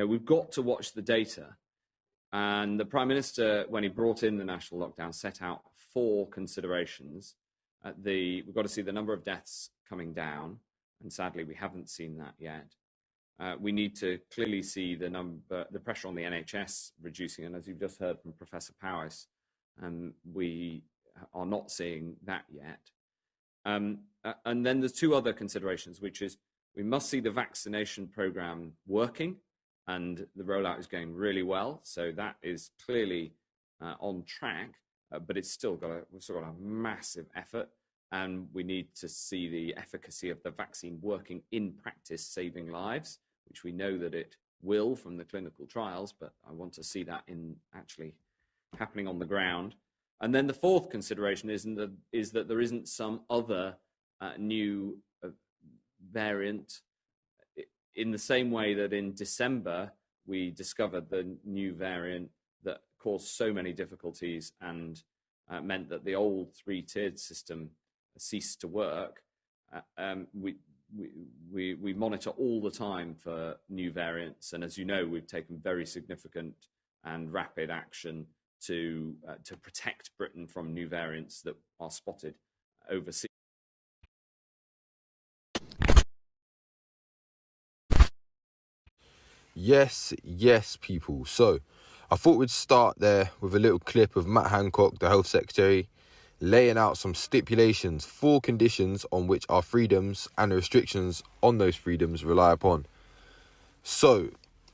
we've got to watch the data. And the Prime Minister, when he brought in the national lockdown, set out 4 considerations. We've got to see the number of deaths coming down, and sadly, we haven't seen that yet. We need to clearly see the pressure on the NHS reducing, and as you've just heard from Professor Powis, we are not seeing that yet. And then there's 2 other considerations, which is we must see the vaccination program working, and the rollout is going really well. So that is clearly on track, but we've still got a massive effort, and we need to see the efficacy of the vaccine working in practice, saving lives, which we know that it will from the clinical trials, but I want to see that in actually happening on the ground. And then the 4th consideration is that there isn't some other new variant, in the same way that in December we discovered the new variant that caused so many difficulties and meant that the old 3-tiered system ceased to work. We monitor all the time for new variants, and as you know, we've taken very significant and rapid action to protect Britain from new variants that are spotted overseas. Yes, people. So I thought we'd start there with a little clip of Matt Hancock, the Health Secretary, laying out some stipulations, 4 conditions on which our freedoms and the restrictions on those freedoms rely upon. So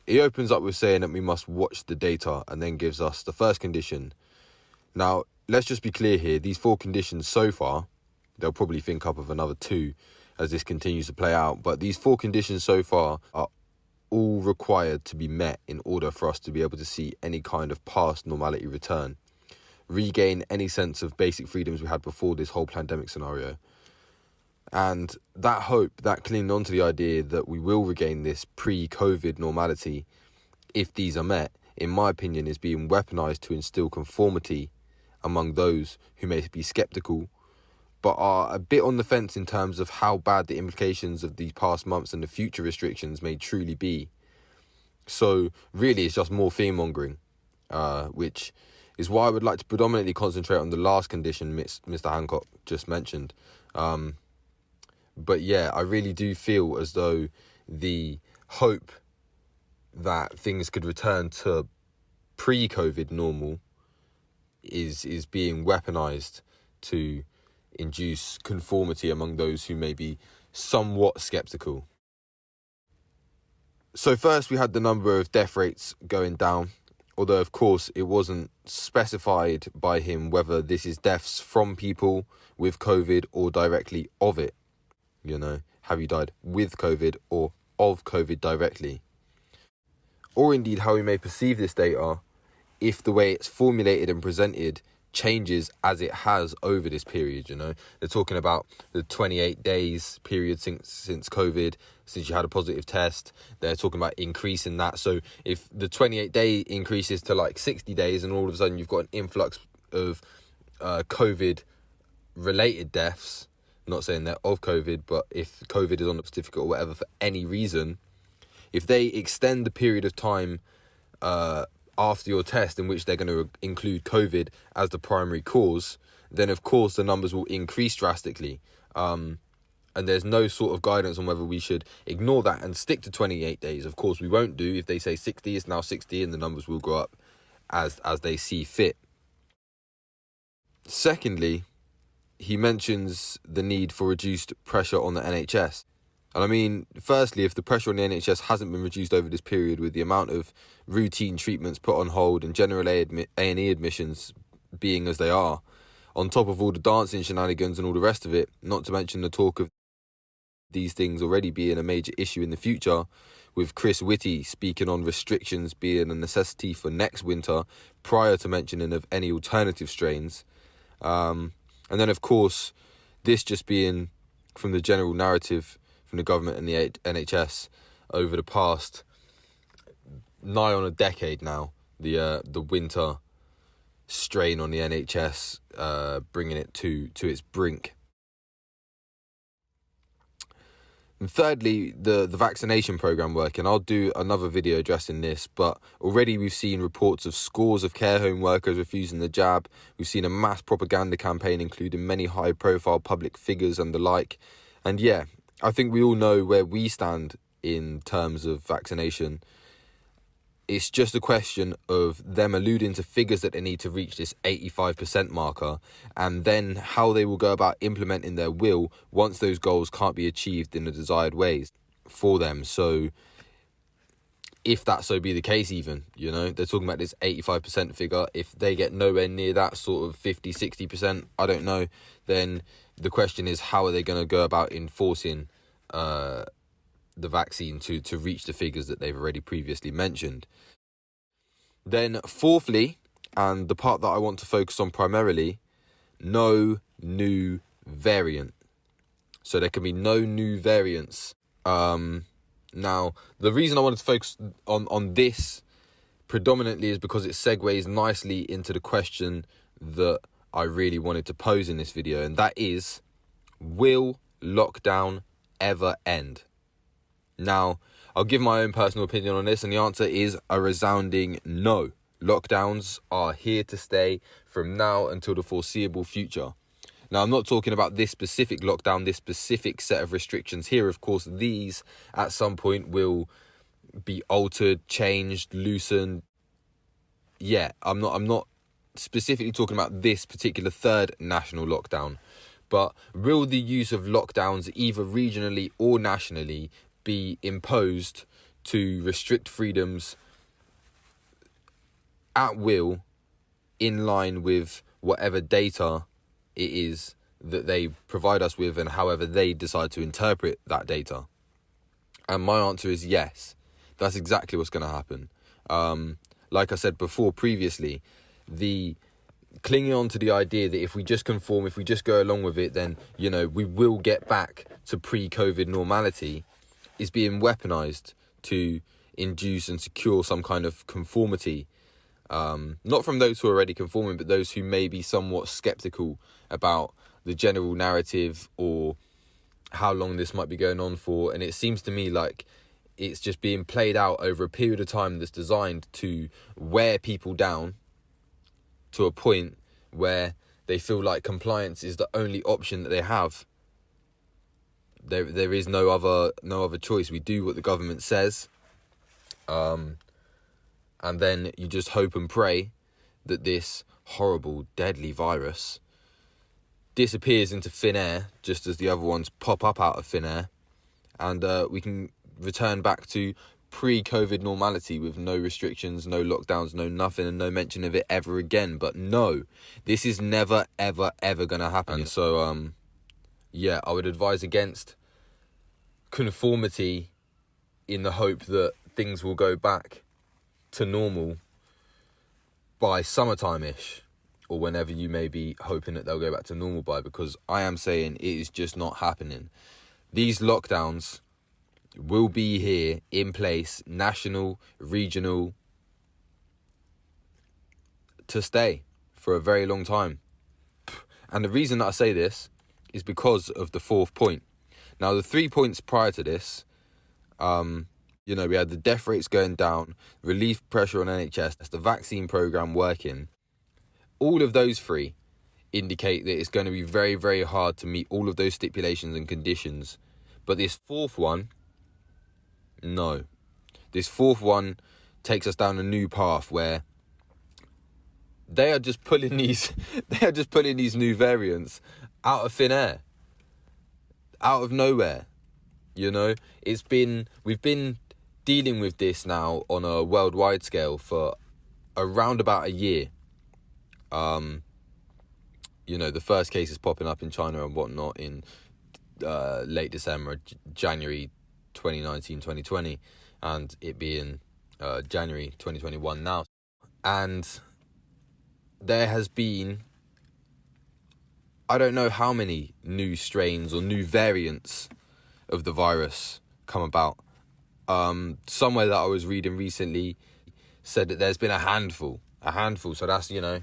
he opens up with saying that we must watch the data, and then gives us the first condition. Now, let's just be clear here. These 4 conditions so far, they'll probably think up of another 2 as this continues to play out, but these 4 conditions so far are all required to be met in order for us to be able to see any kind of past normality return, regain any sense of basic freedoms we had before this whole pandemic scenario. And that hope, that clinging on to the idea that we will regain this pre-COVID normality, if these are met, in my opinion, is being weaponized to instill conformity among those who may be skeptical, but are a bit on the fence in terms of how bad the implications of these past months and the future restrictions may truly be. So really, it's just more fear-mongering, which is why I would like to predominantly concentrate on the last condition Mr. Hancock just mentioned. But yeah, I really do feel as though the hope that things could return to pre-COVID normal is being weaponized to induce conformity among those who may be somewhat skeptical. So first we had the number of death rates going down, although of course it wasn't specified by him whether this is deaths from people with COVID or directly of it. Have you died with COVID or of COVID directly? Or indeed how we may perceive this data if the way it's formulated and presented changes as it has over this period. They're talking about the 28 days period since COVID, since you had a positive test. They're talking about increasing that. So if the 28-day increases to like 60 days and all of a sudden you've got an influx of COVID-related deaths, not saying they're of COVID, but if COVID is on the certificate or whatever for any reason, if they extend the period of time after your test in which they're going to include COVID as the primary cause, then of course the numbers will increase drastically. And there's no sort of guidance on whether we should ignore that and stick to 28 days. Of course we won't do. If they say 60, it's now 60 and the numbers will go up as they see fit. Secondly, he mentions the need for reduced pressure on the NHS. And I mean, firstly, if the pressure on the NHS hasn't been reduced over this period with the amount of routine treatments put on hold and general A&E admissions being as they are, on top of all the dancing shenanigans and all the rest of it, not to mention the talk of these things already being a major issue in the future, with Chris Whitty speaking on restrictions being a necessity for next winter prior to mentioning of any alternative strains. And then, of course, this just being from the general narrative from the government and the NHS over the past nigh on a decade now, the winter strain on the NHS, bringing it to its brink. And thirdly, the vaccination program working. I'll do another video addressing this, but already we've seen reports of scores of care home workers refusing the jab. We've seen a mass propaganda campaign, including many high-profile public figures and the like. And yeah, I think we all know where we stand in terms of vaccination. It's just a question of them alluding to figures that they need to reach this 85% marker, and then how they will go about implementing their will once those goals can't be achieved in the desired ways for them. So if that so be the case, even, you know, they're talking about this 85% figure. If they get nowhere near that sort of 50, 60%, I don't know, then the question is, how are they going to go about enforcing the vaccine to reach the figures that they've already previously mentioned. Then fourthly, and the part that I want to focus on primarily, no new variant. So there can be no new variants. Now, the reason I wanted to focus on this predominantly is because it segues nicely into the question that I really wanted to pose in this video, and that is, will lockdown ever end? Now, I'll give my own personal opinion on this, and the answer is a resounding no. Lockdowns are here to stay from now until the foreseeable future. Now, I'm not talking about this specific lockdown, this specific set of restrictions here. Of course, these at some point will be altered, changed, loosened. Yeah, I'm not specifically talking about this particular third national lockdown. But will the use of lockdowns, either regionally or nationally, be imposed to restrict freedoms at will, in line with whatever data it is that they provide us with and however they decide to interpret that data? And my answer is yes. That's exactly what's going to happen. Like I said before previously, the clinging on to the idea that if we just conform, if we just go along with it, then, you know, we will get back to pre-COVID normality, is being weaponized to induce and secure some kind of conformity. Not from those who are already conforming, but those who may be somewhat skeptical about the general narrative or how long this might be going on for. And it seems to me like it's just being played out over a period of time that's designed to wear people down to a point where they feel like compliance is the only option that they have. There is no other choice. We do what the government says, and then you just hope and pray that this horrible, deadly virus disappears into thin air, just as the other ones pop up out of thin air, and we can return back to pre-COVID normality with no restrictions, no lockdowns, no nothing, and no mention of it ever again. But no, this is never, ever, ever going to happen. And so, yeah, I would advise against conformity in the hope that things will go back to normal by summertime-ish, or whenever you may be hoping that they'll go back to normal by, because I am saying it is just not happening. These lockdowns will be here in place, national, regional, to stay for a very long time. And the reason that I say this is because of the fourth point. Now, the 3 points prior to this, you know, we had the death rates going down, relief pressure on NHS, the vaccine program working. All of those three indicate that it's going to be very, very hard to meet all of those stipulations and conditions. But this fourth one, no. This fourth one takes us down a new path where they are just pulling these new variants out of thin air, out of nowhere. You know, we've been dealing with this now on a worldwide scale for around about a year. You know, the first cases popping up in China and whatnot in late December, January 2019, 2020, and it being January 2021 now. And there has been, I don't know how many new strains or new variants of the virus come about. Somewhere that I was reading recently said that there's been a handful. So that's, you know,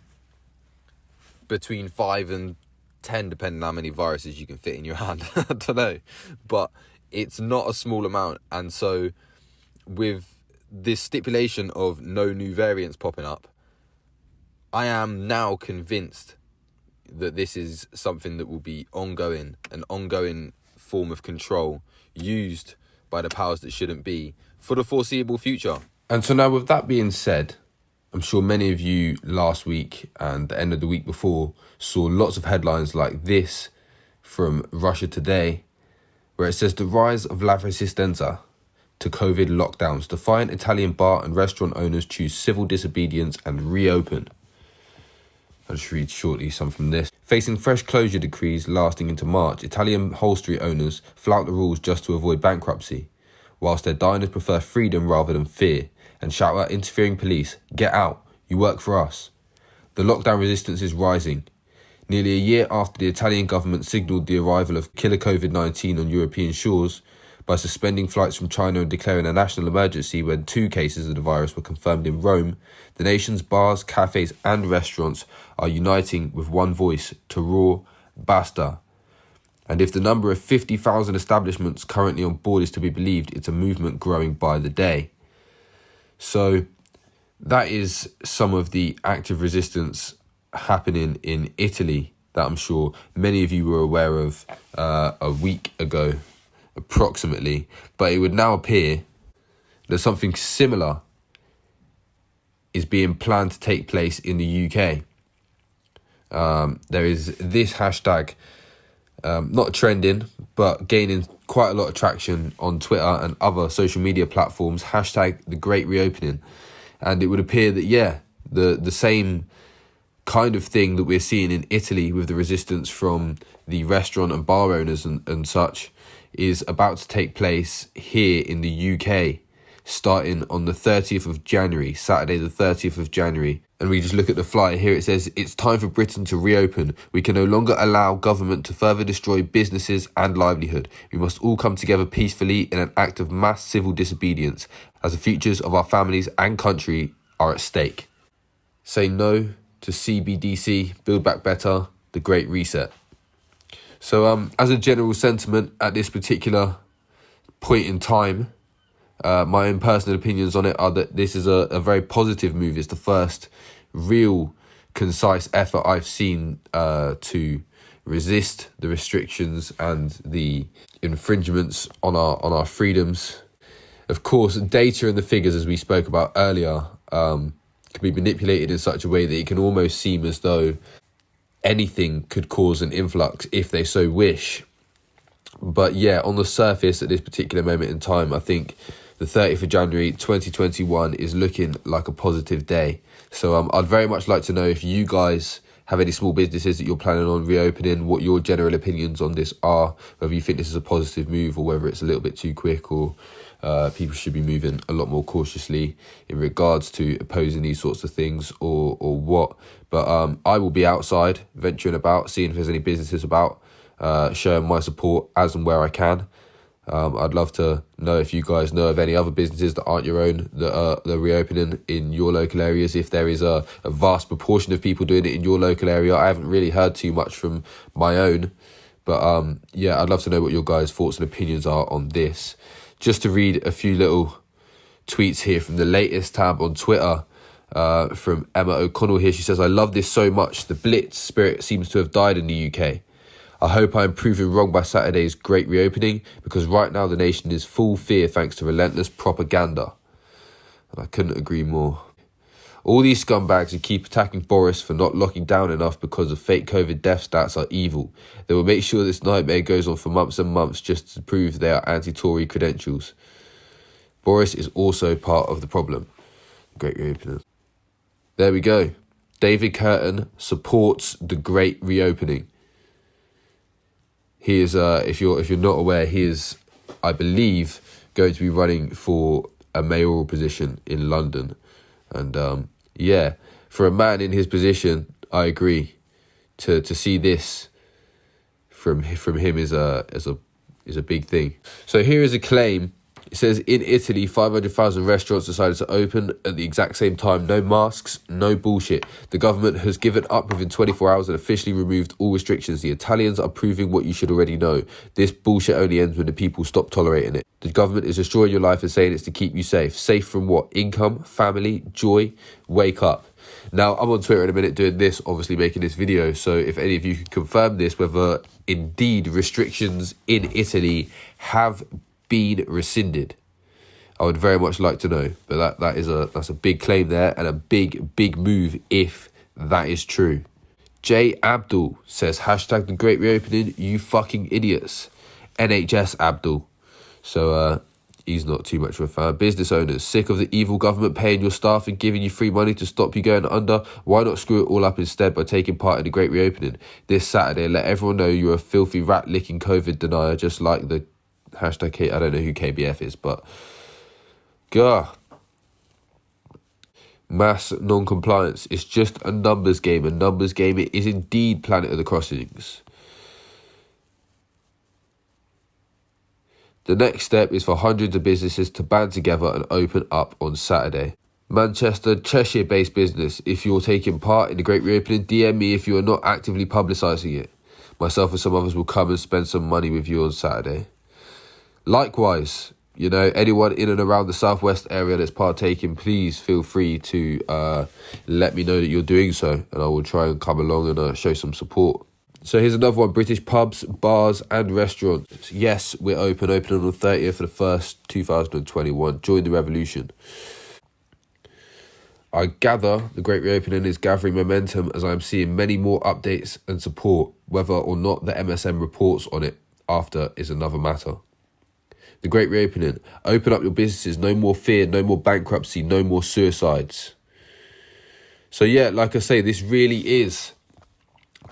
between 5 and 10, depending on how many viruses you can fit in your hand. I don't know. But it's not a small amount. And so with this stipulation of no new variants popping up, I am now convinced that this is something that will be ongoing, an ongoing form of control used by the powers that shouldn't be for the foreseeable future. And so now with that being said, I'm sure many of you last week and the end of the week before saw lots of headlines like this from Russia Today, where it says the rise of La Resistenza to COVID lockdowns. Defiant Italian bar and restaurant owners choose civil disobedience and reopen. I'll just read shortly some from this. Facing fresh closure decrees lasting into March, Italian hostelry owners flout the rules just to avoid bankruptcy, whilst their diners prefer freedom rather than fear and shout at interfering police, "Get out, you work for us." The lockdown resistance is rising. Nearly a year after the Italian government signalled the arrival of killer COVID-19 on European shores by suspending flights from China and declaring a national emergency when 2 cases of the virus were confirmed in Rome, the nation's bars, cafes and restaurants are uniting with one voice to roar, "Basta." And if the number of 50,000 establishments currently on board is to be believed, it's a movement growing by the day. So that is some of the active resistance happening in Italy that I'm sure many of you were aware of a week ago, approximately. But it would now appear that something similar is being planned to take place in the UK. There is this hashtag, not trending, but gaining quite a lot of traction on Twitter and other social media platforms, hashtag the Great Reopening. And it would appear that, the same kind of thing that we're seeing in Italy with the resistance from the restaurant and bar owners and such is about to take place here in the UK, starting on the 30th of January, Saturday the 30th of January. And we just look at the flyer here, it says, "It's time for Britain to reopen. We can no longer allow government to further destroy businesses and livelihood. We must all come together peacefully in an act of mass civil disobedience, as the futures of our families and country are at stake. Say no to CBDC, Build Back Better, the Great Reset." So as a general sentiment at this particular point in time, my own personal opinions on it are that this is a very positive move. It's the first real concise effort I've seen to resist the restrictions and the infringements on our freedoms. Of course, data and the figures, as we spoke about earlier, can be manipulated in such a way that it can almost seem as though anything could cause an influx if they so wish. But on the surface at this particular moment in time, I think the 30th of January 2021 is looking like a positive day. So I'd very much like to know if you guys have any small businesses that you're planning on reopening, what your general opinions on this are, whether you think this is a positive move or whether it's a little bit too quick, or people should be moving a lot more cautiously in regards to opposing these sorts of things, or what. But I will be outside, venturing about, seeing if there's any businesses about, showing my support as and where I can. I'd love to know if you guys know of any other businesses that aren't your own that are reopening in your local areas. If there is a vast proportion of people doing it in your local area, I haven't really heard too much from my own. But I'd love to know what your guys' thoughts and opinions are on this. Just to read a few little tweets here from the latest tab on Twitter, from Emma O'Connell here. She says, "I love this so much. The Blitz spirit seems to have died in the UK. I hope I'm proven wrong by Saturday's great reopening, because right now the nation is full fear thanks to relentless propaganda." And I couldn't agree more. "All these scumbags who keep attacking Boris for not locking down enough because of fake COVID death stats are evil. They will make sure this nightmare goes on for months and months just to prove they are anti-Tory credentials. Boris is also part of the problem." Great reopening. There we go. David Curtin supports the great reopening. He is, if you're not aware, he is, I believe, going to be running for a mayoral position in London. And for a man in his position, I agree. To see this from him is a big thing. So here is a claim It says, in Italy, 500,000 restaurants decided to open at the exact same time. No masks, no bullshit. The government has given up within 24 hours and officially removed all restrictions. The Italians are proving what you should already know. This bullshit only ends when the people stop tolerating it. The government is destroying your life and saying it's to keep you safe. Safe from what? Income, family, joy? Wake up. Now, I'm on Twitter in a minute doing this, obviously making this video. So if any of you could confirm this, whether indeed restrictions in Italy have been rescinded, I would very much like to know. But that's a big claim there, and a big move if that is true. J Abdul says, hashtag the great reopening, you fucking idiots. NHS Abdul. So he's not too much of a fan. Business owners, sick of the evil government paying your staff and giving you free money to stop you going under? Why not screw it all up instead by taking part in the great reopening? This Saturday, let everyone know you're a filthy rat-licking COVID denier, just like the hashtag, I don't know who KBF is, but gah. Mass non-compliance. It's just a numbers game. A numbers game. It is indeed Planet of the Crossings. The next step is for hundreds of businesses to band together and open up on Saturday. Manchester, Cheshire-based business. If you're taking part in the great reopening, DM me if you are not actively publicising it. Myself and some others will come and spend some money with you on Saturday. Likewise, you know, anyone in and around the southwest area that's partaking, please feel free to let me know that you're doing so, and I will try and come along and show some support. So here's another one. British pubs, bars and restaurants. Yes, we're opening on the 30th of the 1st, 2021. Join the revolution. I gather the great reopening is gathering momentum as I'm seeing many more updates and support. Whether or not the MSM reports on it after is another matter. The great reopening. Open up your businesses. No more fear, no more bankruptcy, no more suicides. So yeah, like I say, this really is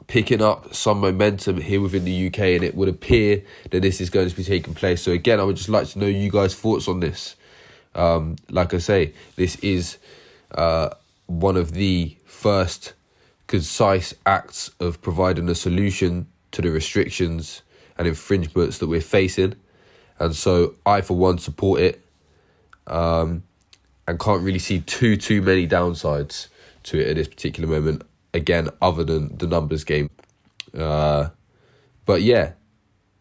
picking up some momentum here within the UK, and it would appear that this is going to be taking place. So again, I would just like to know you guys' thoughts on this. Like I say, this is one of the first concise acts of providing a solution to the restrictions and infringements that we're facing. And so I, for one, support it and can't really see too many downsides to it at this particular moment. Again, other than the numbers game. But yeah,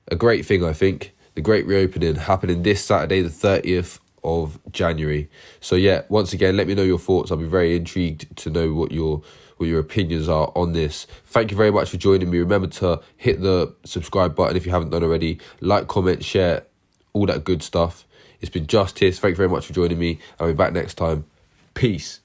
a great thing, I think. The great reopening happening this Saturday, the 30th of January. So yeah, once again, let me know your thoughts. I'll be very intrigued to know what your opinions are on this. Thank you very much for joining me. Remember to hit the subscribe button if you haven't done already. Like, comment, share, all that good stuff. It's been Justice. Thank you very much for joining me. I'll be back next time. Peace.